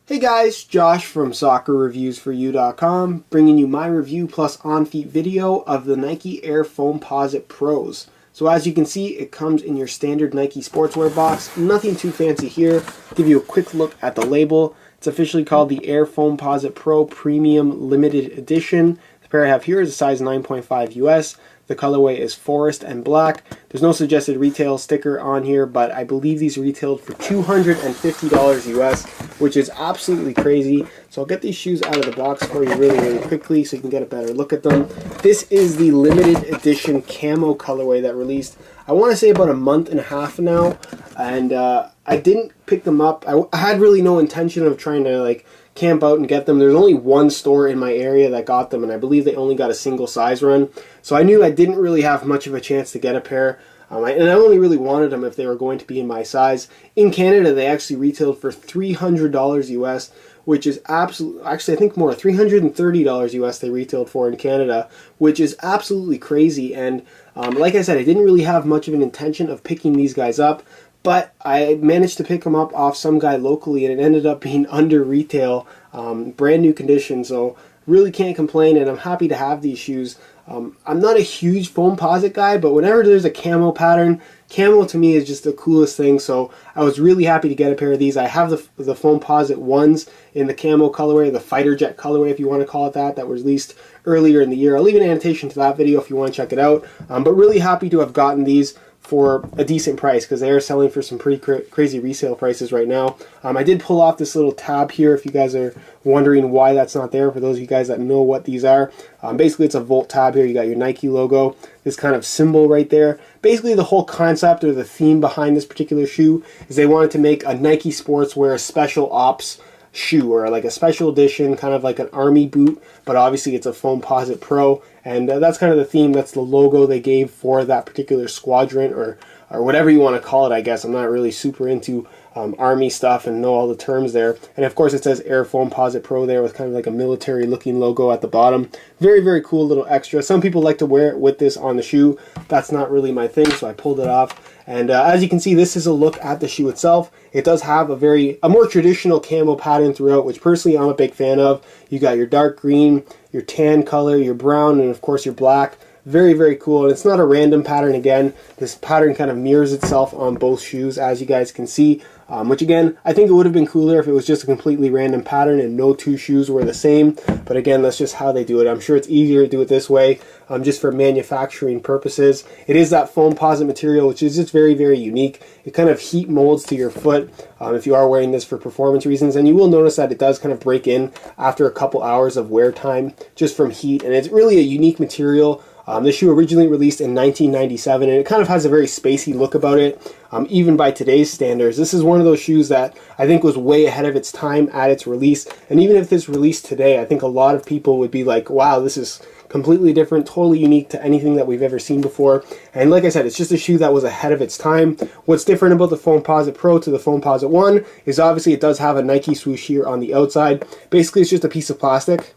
Hey guys, Josh from SoccerReviewsForYou.com, bringing you my review plus on-feet video of the Nike Air Foamposite Pros. So as you can see, it comes in your standard Nike sportswear box. Nothing too fancy here. Give you a quick look at the label. It's officially called the Air Foamposite Pro Premium Limited Edition. The pair I have here is a size 9.5 US. The colorway is forest and black. There's no suggested retail sticker on here, but I believe these retailed for $250 US, which is absolutely crazy. So I'll get these shoes out of the box for you really quickly so you can get a better look at them. This is the limited edition camo colorway that released, I want to say, about a month and a half now, and I didn't pick them up. I had really no intention of trying to camp out and get them. There's only one store in my area that got them, and I believe they only got a single size run. So I knew I didn't really have much of a chance to get a pair. And I only really wanted them if they were going to be in my size. In Canada, they actually retailed for $300 US, which is absolutely, actually I think more, $330 US they retailed for in Canada, which is absolutely crazy. And like I said, I didn't really have much of an intention of picking these guys up, but I managed to pick them up off some guy locally, and it ended up being under retail, brand new condition, so really can't complain, and I'm happy to have these shoes. I'm not a huge Foamposite guy, but whenever there's a camo pattern, camo to me is just the coolest thing, so I was really happy to get a pair of these. I have the Foamposite ones in the camo colorway, the fighter jet colorway if you want to call it that, that was released earlier in the year. I'll leave an annotation to that video if you want to check it out, but really happy to have gotten these for a decent price, because they are selling for some pretty crazy resale prices right now. I did pull off this little tab here if you guys are wondering why that's not there. For those of you guys that know what these are, basically it's a Volt tab here. You got your Nike logo, this kind of symbol right there. Basically the whole concept or the theme behind this particular shoe is they wanted to make a Nike Sportswear special ops shoe, or like a special edition, kind of like an army boot, but obviously it's a Foamposite Pro, and that's kind of the theme. That's the logo they gave for that particular squadron, or whatever you want to call it, I guess. I'm not really super into army stuff and know all the terms there. And of course it says Air Foamposite Pro there with kind of like a military looking logo at the bottom. Very, very cool little extra. Some people like to wear it with this on the shoe. That's not really my thing, so I pulled it off. And as you can see, this is a look at the shoe itself. It does have a more traditional camo pattern throughout, which personally I'm a big fan of. You got your dark green, your tan color, your brown, and of course your black. Very, very cool. And it's not a random pattern again. This pattern kind of mirrors itself on both shoes, as you guys can see. Which again, I think it would have been cooler if it was just a completely random pattern and no two shoes were the same. But again, that's just how they do it. I'm sure it's easier to do it this way, just for manufacturing purposes. It is that Foamposite material, which is just very, very unique. It kind of heat molds to your foot if you are wearing this for performance reasons. And you will notice that it does kind of break in after a couple hours of wear time just from heat. And it's really a unique material. This shoe originally released in 1997, and it kind of has a very spacey look about it, even by today's standards. This is one of those shoes that I think was way ahead of its time at its release, and even if this released today, I think a lot of people would be like, wow, this is completely different, totally unique to anything that we've ever seen before. And like I said, it's just a shoe that was ahead of its time. What's different about the Foamposite Pro to the Foamposite 1 is obviously it does have a Nike swoosh here on the outside. Basically, it's just a piece of plastic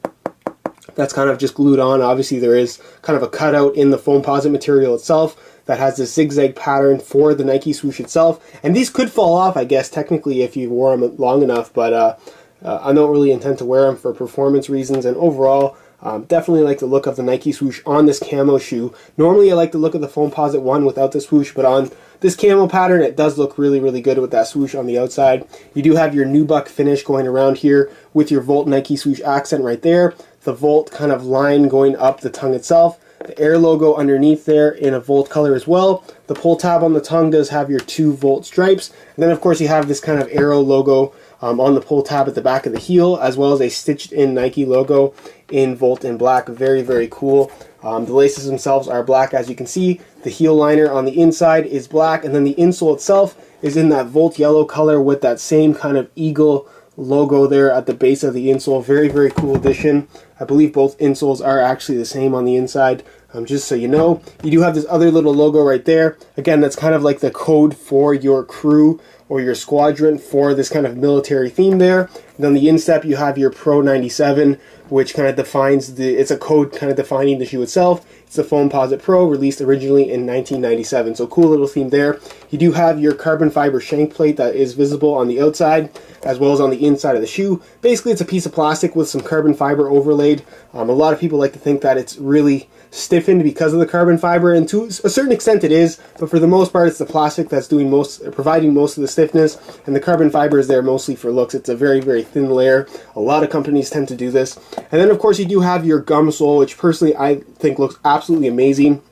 that's kind of just glued on. Obviously there is kind of a cutout in the Foamposite material itself that has this zigzag pattern for the Nike swoosh itself, and these could fall off, I guess, technically if you wore them long enough, but I don't really intend to wear them for performance reasons. And overall, definitely like the look of the Nike swoosh on this camo shoe. Normally I like the look of the Foamposite 1 without the swoosh, but on this camo pattern it does look really, really good with that swoosh on the outside. You do have your nubuck finish going around here with your Volt Nike swoosh accent right there. The Volt kind of line going up the tongue itself. The Air logo underneath there in a Volt color as well. The pull tab on the tongue does have your 2 Volt stripes. And then of course you have this kind of arrow logo on the pull tab at the back of the heel, as well as a stitched in Nike logo in Volt in black. Very, very cool. The laces themselves are black, as you can see. The heel liner on the inside is black, and then the insole itself is in that Volt yellow color with that same kind of eagle logo there at the base of the insole. Very, very cool addition. I believe both insoles are actually the same on the inside, just so you know. You do have this other little logo right there. Again, that's kind of like the code for your crew or your squadron for this kind of military theme there. And on the instep, you have your Pro 97, which kind of defines it's a code kind of defining the shoe itself. It's the Foamposite Pro, released originally in 1997. So cool little theme there. You do have your carbon fiber shank plate that is visible on the outside, as well as on the inside of the shoe. Basically, it's a piece of plastic with some carbon fiber overlaid. A lot of people like to think that it's really stiffened because of the carbon fiber, and to a certain extent it is, but for the most part it's the plastic that's providing most of the stiffness, and the carbon fiber is there mostly for looks. It's a very, very thin layer. A lot of companies tend to do this. And then of course you do have your gum sole, which personally I think looks absolutely amazing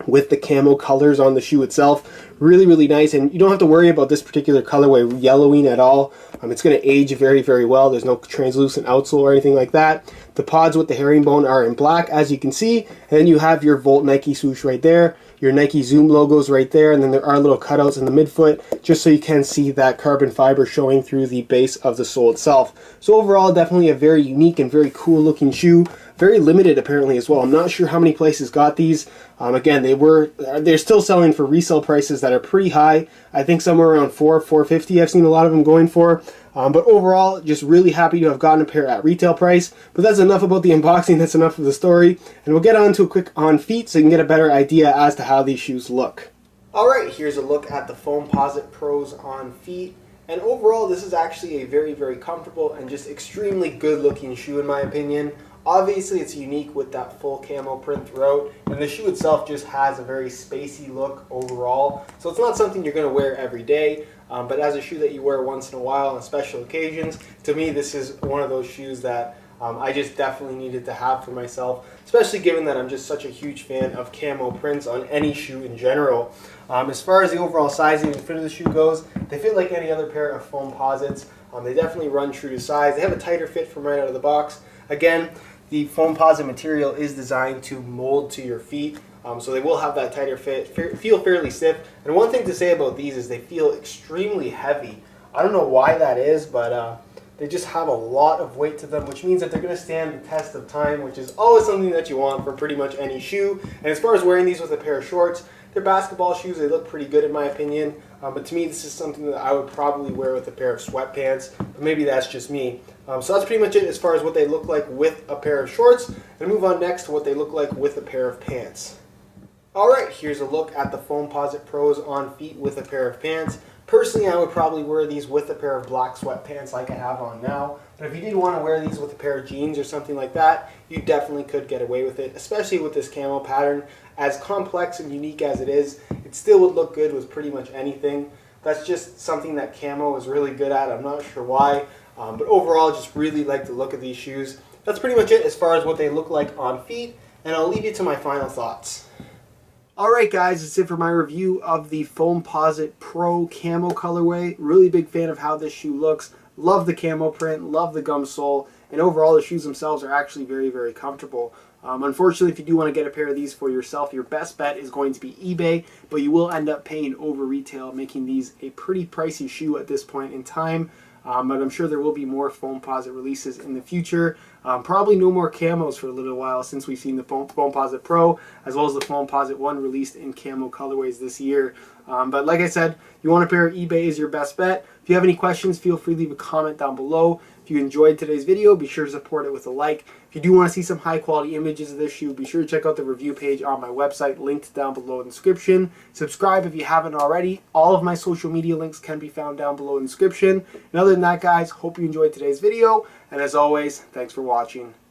with the camo colors on the shoe itself. Really, really nice, and you don't have to worry about this particular colorway yellowing at all. It's going to age very, very well. There's no translucent outsole or anything like that. The pods with the herringbone are in black, as you can see, and then you have your Volt Nike swoosh right there, your Nike Zoom logos right there, and then there are little cutouts in the midfoot just so you can see that carbon fiber showing through the base of the sole itself. So overall, definitely a very unique and very cool looking shoe. Very limited apparently as well. I'm not sure how many places got these. Again, they're still selling for resale prices that are pretty high. I think somewhere around $450 I've seen a lot of them going for. But overall, just really happy to have gotten a pair at retail price. But that's enough about the unboxing. That's enough of the story. And we'll get on to a quick on feet so you can get a better idea as to how these shoes look. Alright, here's a look at the Foamposite Pros on feet. And overall, this is actually a very, very comfortable and just extremely good looking shoe in my opinion. Obviously, it's unique with that full camo print throughout, and the shoe itself just has a very spacey look overall. So it's not something you're going to wear every day, but as a shoe that you wear once in a while on special occasions, to me this is one of those shoes that I just definitely needed to have for myself, especially given that I'm just such a huge fan of camo prints on any shoe in general. As far as the overall sizing and fit of the shoe goes, they fit like any other pair of Foamposites. They definitely run true to size. They have a tighter fit from right out of the box. Again, the Foamposite material is designed to mold to your feet, so they will have that tighter fit, feel fairly stiff. And one thing to say about these is they feel extremely heavy. I don't know why that is, but they just have a lot of weight to them, which means that they're going to stand the test of time, which is always something that you want for pretty much any shoe. And as far as wearing these with a pair of shorts, they're basketball shoes. They look pretty good in my opinion, but to me this is something that I would probably wear with a pair of sweatpants, but maybe that's just me. So that's pretty much it as far as what they look like with a pair of shorts. And move on next to what they look like with a pair of pants. Alright, here's a look at the Foamposite Pros on feet with a pair of pants. Personally, I would probably wear these with a pair of black sweatpants like I have on now. But if you did want to wear these with a pair of jeans or something like that, you definitely could get away with it, especially with this camo pattern. As complex and unique as it is, it still would look good with pretty much anything. That's just something that camo is really good at. I'm not sure why, but overall, just really like the look of these shoes. That's pretty much it as far as what they look like on feet, and I'll leave you to my final thoughts. Alright guys, that's it for my review of the Foamposite Pro Camo colorway. Really big fan of how this shoe looks. Love the camo print, love the gum sole, and overall the shoes themselves are actually very, very comfortable. Unfortunately, if you do want to get a pair of these for yourself, your best bet is going to be eBay, but you will end up paying over retail, making these a pretty pricey shoe at this point in time. But I'm sure there will be more Foamposite releases in the future. Probably no more camos for a little while since we've seen the Foamposite Pro as well as the Foamposite 1 released in camo colorways this year. But like I said, if you want a pair, eBay is your best bet. If you have any questions, feel free to leave a comment down below. If you enjoyed today's video, be sure to support it with a like. If you do want to see some high quality images of this shoe, be sure to check out the review page on my website, linked down below in the description. Subscribe if you haven't already. All of my social media links can be found down below in the description. And other than that, guys, hope you enjoyed today's video. And as always, thanks for watching.